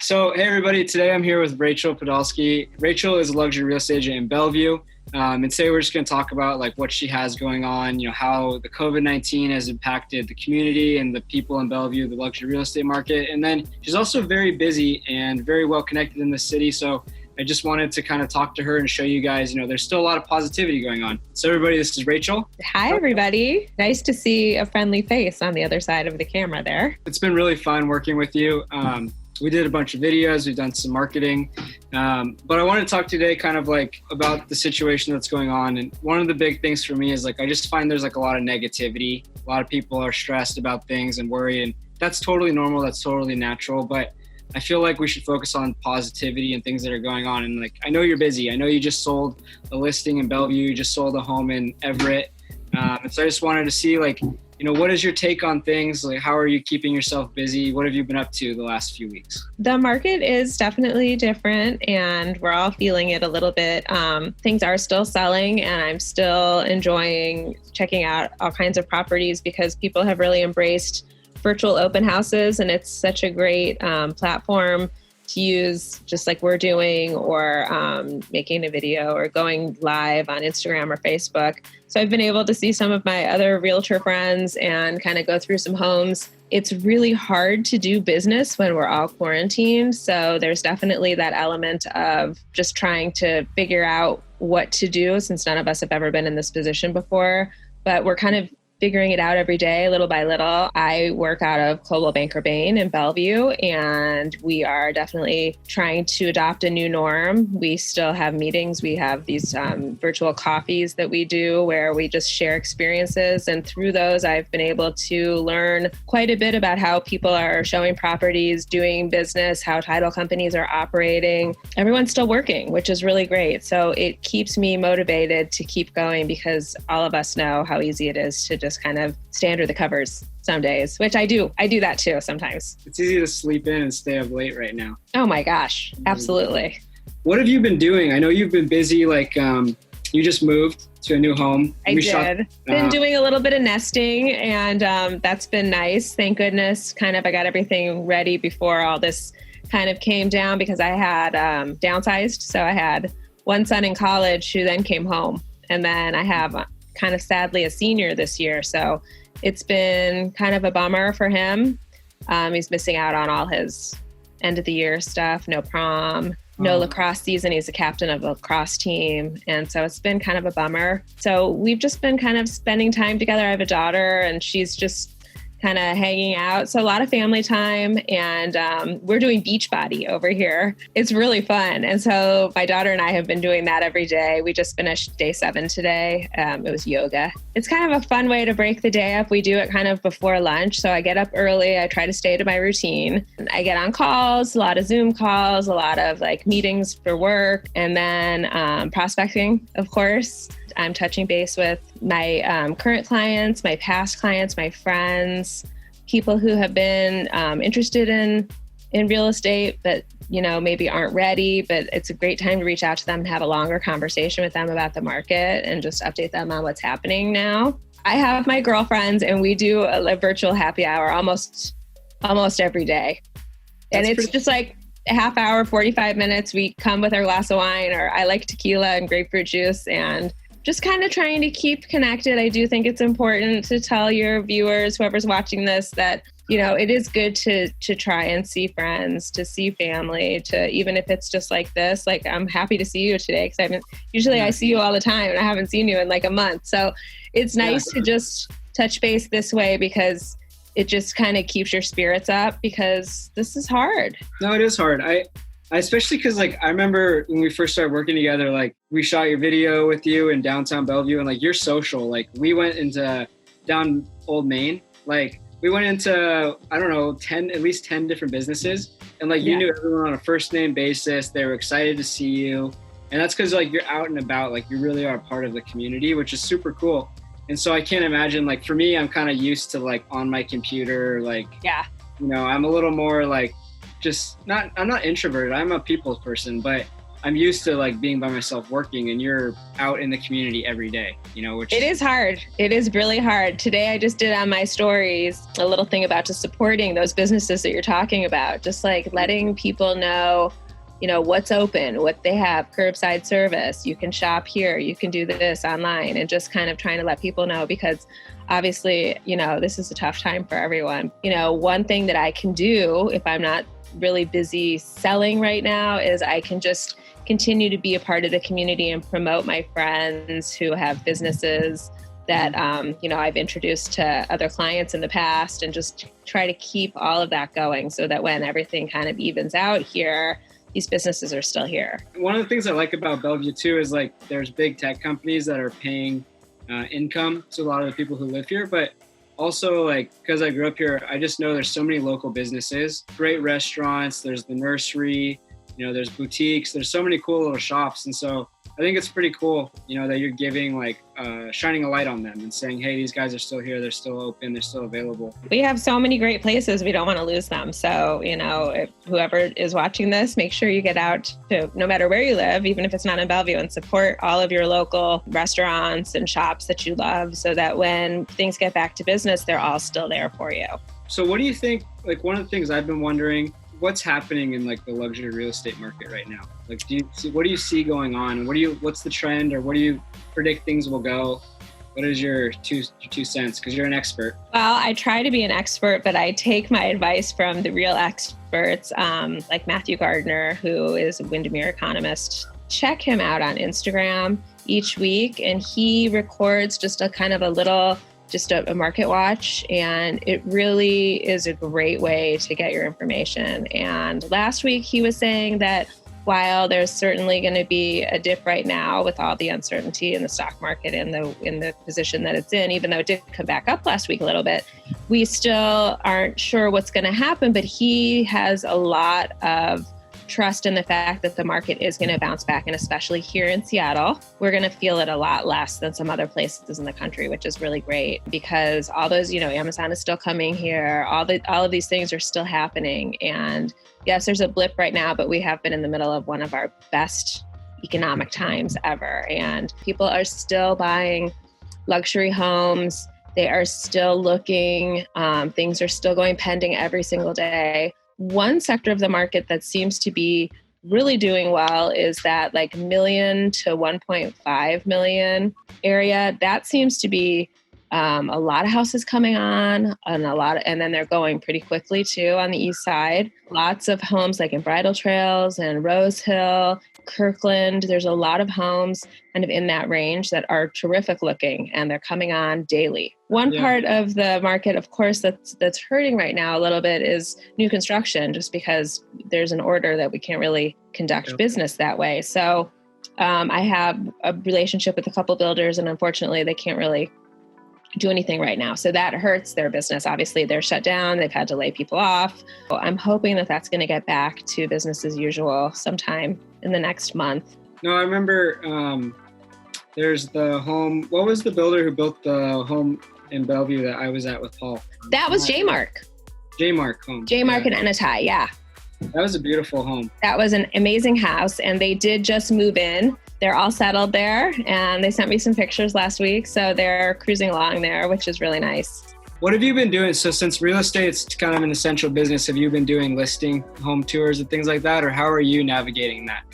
So, hey everybody, today I'm here with Rachel Podolsky. Rachel is a luxury real estate agent in Bellevue. And today we're just going to talk about like what she has going on, how the COVID-19 has impacted the community and the people in Bellevue, the luxury real estate market. And then she's also very busy and very well connected in the city. So I just wanted to kind of talk to her and show you guys, there's still a lot of positivity going on. So everybody, this is Rachel. Hi, everybody. Nice to see a friendly face on the other side of the camera there. It's been really fun working with you. We did a bunch of videos, we've done some marketing, but I want to talk today kind of like about the situation that's going on. And one of the big things for me is like, I just find there's like a lot of negativity. A lot of people are stressed about things and worry, and that's totally normal. That's totally natural. But I feel like we should focus on positivity and things that are going on. And like, I know you're busy. I know you just sold a listing in Bellevue. You just sold a home in Everett. And so I just wanted to see like, what is your take on things? Like, how are you keeping yourself busy? What have you been up to the last few weeks? The market is definitely different and we're all feeling it a little bit. Things are still selling and I'm still enjoying checking out all kinds of properties because people have really embraced virtual open houses, and it's such a great platform to use, just like we're doing, or making a video or going live on Instagram or Facebook. So I've been able to see some of my other realtor friends and kind of go through some homes. It's really hard to do business when we're all quarantined. So there's definitely that element of just trying to figure out what to do, since none of us have ever been in this position before. But we're kind of figuring it out every day, little by little. I work out of Coldwell Banker Bain in Bellevue, and we are definitely trying to adopt a new norm. We still have meetings. We have these virtual coffees that we do where we just share experiences. And through those, I've been able to learn quite a bit about how people are showing properties, doing business, how title companies are operating. Everyone's still working, which is really great. So it keeps me motivated to keep going, because all of us know how easy it is to just kind of stay under the covers some days, which I do. I do that too sometimes. It's easy to sleep in and stay up late right now. Oh my gosh, absolutely. What have you been doing? I know you've been busy, like you just moved to a new home. I did. Been doing a little bit of nesting, and that's been nice. Thank goodness. I got everything ready before all this kind of came down, because I had downsized. So I had one son in college who then came home, and then I have kind of sadly a senior this year. So it's been kind of a bummer for him. He's missing out on all his end of the year stuff, no prom, no lacrosse season. He's a captain of a lacrosse team. And so it's been kind of a bummer. So we've just been kind of spending time together. I have a daughter and she's just kind of hanging out. So a lot of family time, and we're doing Beachbody over here. It's really fun. And so my daughter and I have been doing that every day. We just finished day 7 today. It was yoga. It's kind of a fun way to break the day up. We do it kind of before lunch. So I get up early. I try to stay to my routine. I get on calls, a lot of Zoom calls, a lot of like meetings for work, and then prospecting, of course. I'm touching base with my current clients, my past clients, my friends, people who have been interested in real estate, but maybe aren't ready. But it's a great time to reach out to them and have a longer conversation with them about the market and just update them on what's happening now. I have my girlfriends, and we do a virtual happy hour almost every day. And it's just like a half hour, 45 minutes. We come with our glass of wine, or I like tequila and grapefruit juice, and just kind of trying to keep connected. I do think it's important to tell your viewers, whoever's watching this, that, it is good to try and see friends, to see family, to, even if it's just like this, like I'm happy to see you today, because I see you all the time and I haven't seen you in like a month. So it's nice to just touch base this way, because it just kind of keeps your spirits up, because this is hard. No, it is hard. I especially because like I remember when we first started working together, like we shot your video with you in downtown Bellevue, and like you're social. Like we went into down Old Main, like we went into, I don't know, at least 10 different businesses, and like you knew everyone on a first name basis. They were excited to see you, and that's because like you're out and about, like you really are a part of the community, which is super cool. And so I can't imagine, like for me, I'm kind of used to like on my computer, like I'm a little more like I'm not introverted. I'm a people's person, but I'm used to like being by myself working, and you're out in the community every day, which it is hard. It is really hard. Today, I just did on my stories a little thing about just supporting those businesses that you're talking about, just like letting people know, what's open, what they have, curbside service, you can shop here, you can do this online, and just kind of trying to let people know, because obviously, this is a tough time for everyone. One thing that I can do if I'm not really busy selling right now is I can just continue to be a part of the community and promote my friends who have businesses that, I've introduced to other clients in the past, and just try to keep all of that going so that when everything kind of evens out here, these businesses are still here. One of the things I like about Bellevue too is like there's big tech companies that are paying income to a lot of the people who live here, but also like because I grew up here, I just know there's so many local businesses, great restaurants, there's the nursery, there's boutiques, there's so many cool little shops. And so I think it's pretty cool, that you're giving shining a light on them and saying, hey, these guys are still here. They're still open. They're still available. We have so many great places. We don't want to lose them. So, if whoever is watching this, make sure you get out to no matter where you live, even if it's not in Bellevue, and support all of your local restaurants and shops that you love, so that when things get back to business, they're all still there for you. So what do you think, one of the things I've been wondering, what's happening in the luxury real estate market right now? What do you see going on? What's the trend, or what do you predict things will go? What is your two cents? Because you're an expert. Well, I try to be an expert, but I take my advice from the real experts, like Matthew Gardner, who is a Windermere economist. Check him out on Instagram each week, and he records just a kind of a market watch, and it really is a great way to get your information. And last week he was saying that while there's certainly going to be a dip right now with all the uncertainty in the stock market and in the position that it's in, even though it did come back up last week a little bit, we still aren't sure what's going to happen. But he has a lot of trust in the fact that the market is going to bounce back. And especially here in Seattle, we're going to feel it a lot less than some other places in the country, which is really great, because all those, Amazon is still coming here. All of these things are still happening. And yes, there's a blip right now, but we have been in the middle of one of our best economic times ever. And people are still buying luxury homes. They are still looking. Things are still going pending every single day. One sector of the market that seems to be really doing well is that million to 1.5 million area. That seems to be a lot of houses coming on, and then they're going pretty quickly too on the east side. Lots of homes in Bridal Trails and Rose Hill, Kirkland. There's a lot of homes kind of in that range that are terrific looking, and they're coming on daily. One part of the market, of course, that's hurting right now a little bit is new construction, just because there's an order that we can't really conduct business that way. So I have a relationship with a couple builders, and unfortunately they can't really do anything right now. So that hurts their business. Obviously, they're shut down. They've had to lay people off. So I'm hoping that that's going to get back to business as usual sometime in the next month. No, I remember there's the home. What was the builder who built the home in Bellevue that I was at with Paul? That was J-Mark. J-Mark home. J-Mark and Anatai, yeah. That was a beautiful home. That was an amazing house, and they did just move in. They're all settled there, and they sent me some pictures last week. So they're cruising along there, which is really nice. What have you been doing? So since real estate's kind of an essential business, have you been doing listing home tours and things like that? Or how are you navigating that?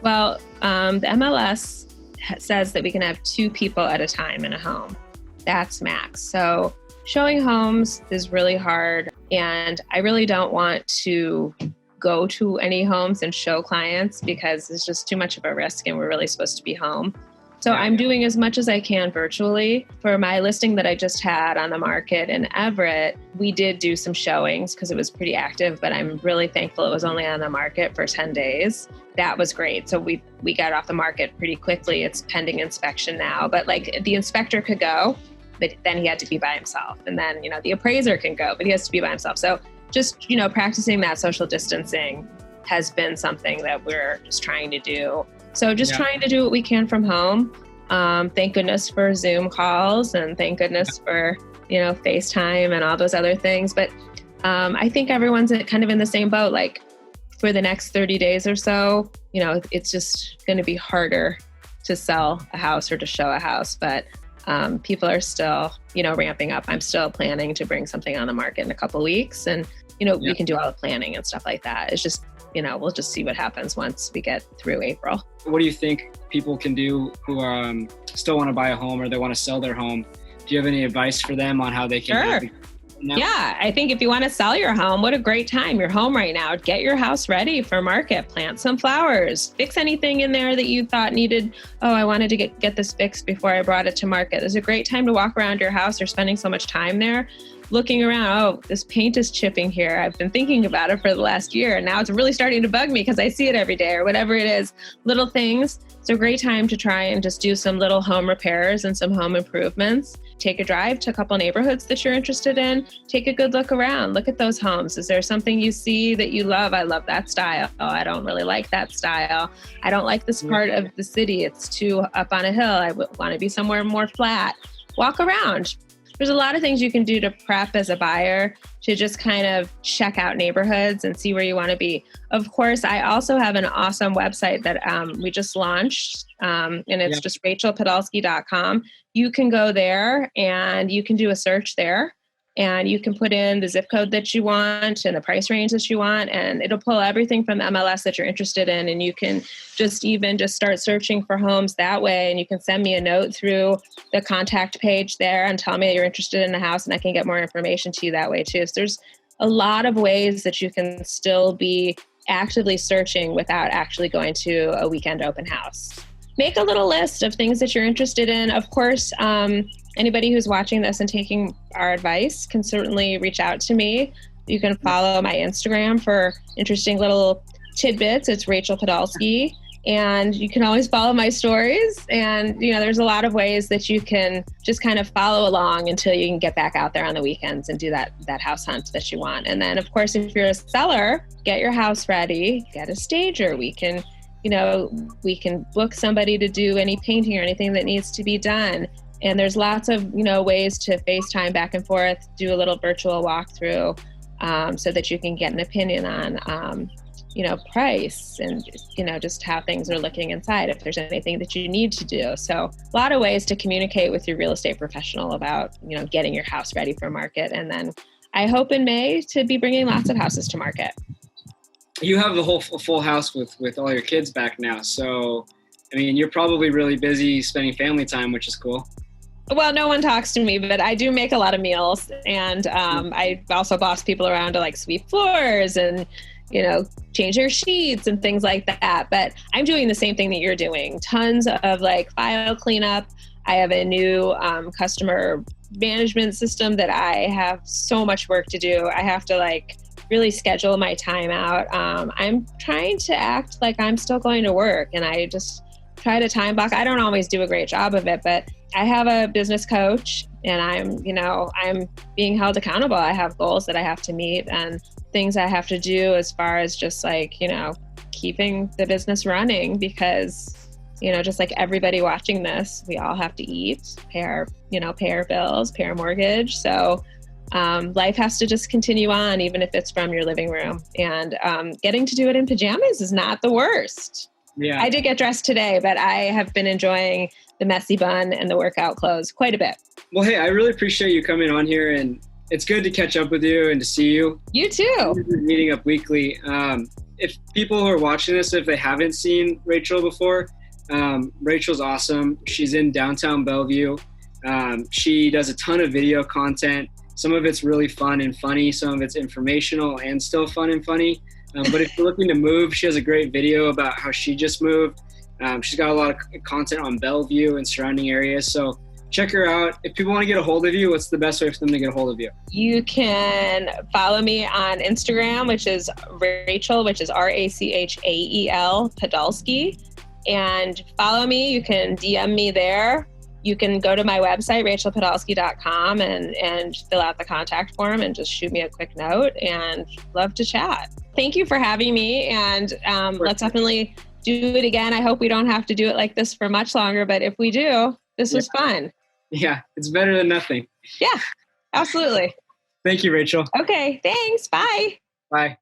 Well, the MLS says that we can have 2 people at a time in a home. That's max. So showing homes is really hard. And I really don't want to go to any homes and show clients because it's just too much of a risk, and we're really supposed to be home. So I'm doing as much as I can virtually. For my listing that I just had on the market in Everett, we did do some showings because it was pretty active, but I'm really thankful it was only on the market for 10 days. That was great. So we got off the market pretty quickly. It's pending inspection now, but the inspector could go, but then he had to be by himself. And then, the appraiser can go, but he has to be by himself. So just, practicing that social distancing has been something that we're just trying to do. So just trying to do what we can from home. Thank goodness for Zoom calls, and thank goodness for, FaceTime and all those other things. But I think everyone's kind of in the same boat. For the next 30 days or so, it's just going to be harder to sell a house or to show a house. But people are still, ramping up. I'm still planning to bring something on the market in a couple of weeks, and we can do all the planning and stuff like that. It's just, we'll just see what happens once we get through April. What do you think people can do who still want to buy a home or they want to sell their home? Do you have any advice for them on how they can? Sure. Yeah, I think if you want to sell your home, what a great time. You're home right now. Get your house ready for market. Plant some flowers. Fix anything in there that you thought needed. Oh, I wanted to get this fixed before I brought it to market. There's a great time to walk around your house. You're spending so much time there looking around. Oh, this paint is chipping here. I've been thinking about it for the last year, and now it's really starting to bug me because I see it every day, or whatever it is. Little things. It's a great time to try and just do some little home repairs and some home improvements. Take a drive to a couple neighborhoods that you're interested in. Take a good look around. Look at those homes. Is there something you see that you love? I love that style. Oh, I don't really like that style. I don't like this part of the city. It's too up on a hill. I want to be somewhere more flat. Walk around. There's a lot of things you can do to prep as a buyer to just kind of check out neighborhoods and see where you want to be. Of course, I also have an awesome website that we just launched, and it's just rachelpodolsky.com. You can go there and you can do a search there, and you can put in the zip code that you want and the price range that you want, and it'll pull everything from the MLS that you're interested in. And you can just start searching for homes that way. And you can send me a note through the contact page there and tell me that you're interested in the house, and I can get more information to you that way too. So there's a lot of ways that you can still be actively searching without actually going to a weekend open house. Make a little list of things that you're interested in. Of course, anybody who's watching this and taking our advice can certainly reach out to me. You can follow my Instagram for interesting little tidbits. It's Rachel Podolsky. And you can always follow my stories. And, there's a lot of ways that you can just kind of follow along until you can get back out there on the weekends and do that house hunt that you want. And then, of course, if you're a seller, get your house ready, get a stager. We can book somebody to do any painting or anything that needs to be done. And there's lots of, ways to FaceTime back and forth, do a little virtual walkthrough so that you can get an opinion on, price and, just how things are looking inside, if there's anything that you need to do. So a lot of ways to communicate with your real estate professional about, getting your house ready for market. And then I hope in May to be bringing lots of houses to market. You have the whole full house with all your kids back now. So, you're probably really busy spending family time, which is cool. Well, no one talks to me, but I do make a lot of meals. And I also boss people around to sweep floors and, change their sheets and things like that. But I'm doing the same thing that you're doing. Tons of file cleanup. I have a new customer management system that I have so much work to do. I have to really schedule my time out. I'm trying to act like I'm still going to work, and I just try to time block. I don't always do a great job of it, but I have a business coach, and I'm being held accountable. I have goals that I have to meet and things I have to do as far as just keeping the business running, because just like everybody watching this, we all have to eat, pay our bills, pay our mortgage. So life has to just continue on, even if it's from your living room. And getting to do it in pajamas is not the worst. Yeah, I did get dressed today, but I have been enjoying the messy bun and the workout clothes quite a bit. Well, hey, I really appreciate you coming on here, and it's good to catch up with you and to see you. You too. We're meeting up weekly. If people who are watching this, if they haven't seen Rachel before, Rachel's awesome. She's in downtown Bellevue. She does a ton of video content. Some of it's really fun and funny. Some of it's informational and still fun and funny. But if you're looking to move, she has a great video about how she just moved. She's got a lot of content on Bellevue and surrounding areas. So check her out. If people want to get a hold of you, what's the best way for them to get a hold of you? You can follow me on Instagram, which is Rachel, which is Rachael Podolsky. And follow me. You can DM me there. You can go to my website, rachelpodolsky.com, and fill out the contact form and just shoot me a quick note, and love to chat. Thank you for having me. And let's definitely do it again. I hope we don't have to do it like this for much longer, but if we do, this was fun. Yeah, it's better than nothing. Yeah, absolutely. Thank you, Rachel. Okay, thanks. Bye. Bye.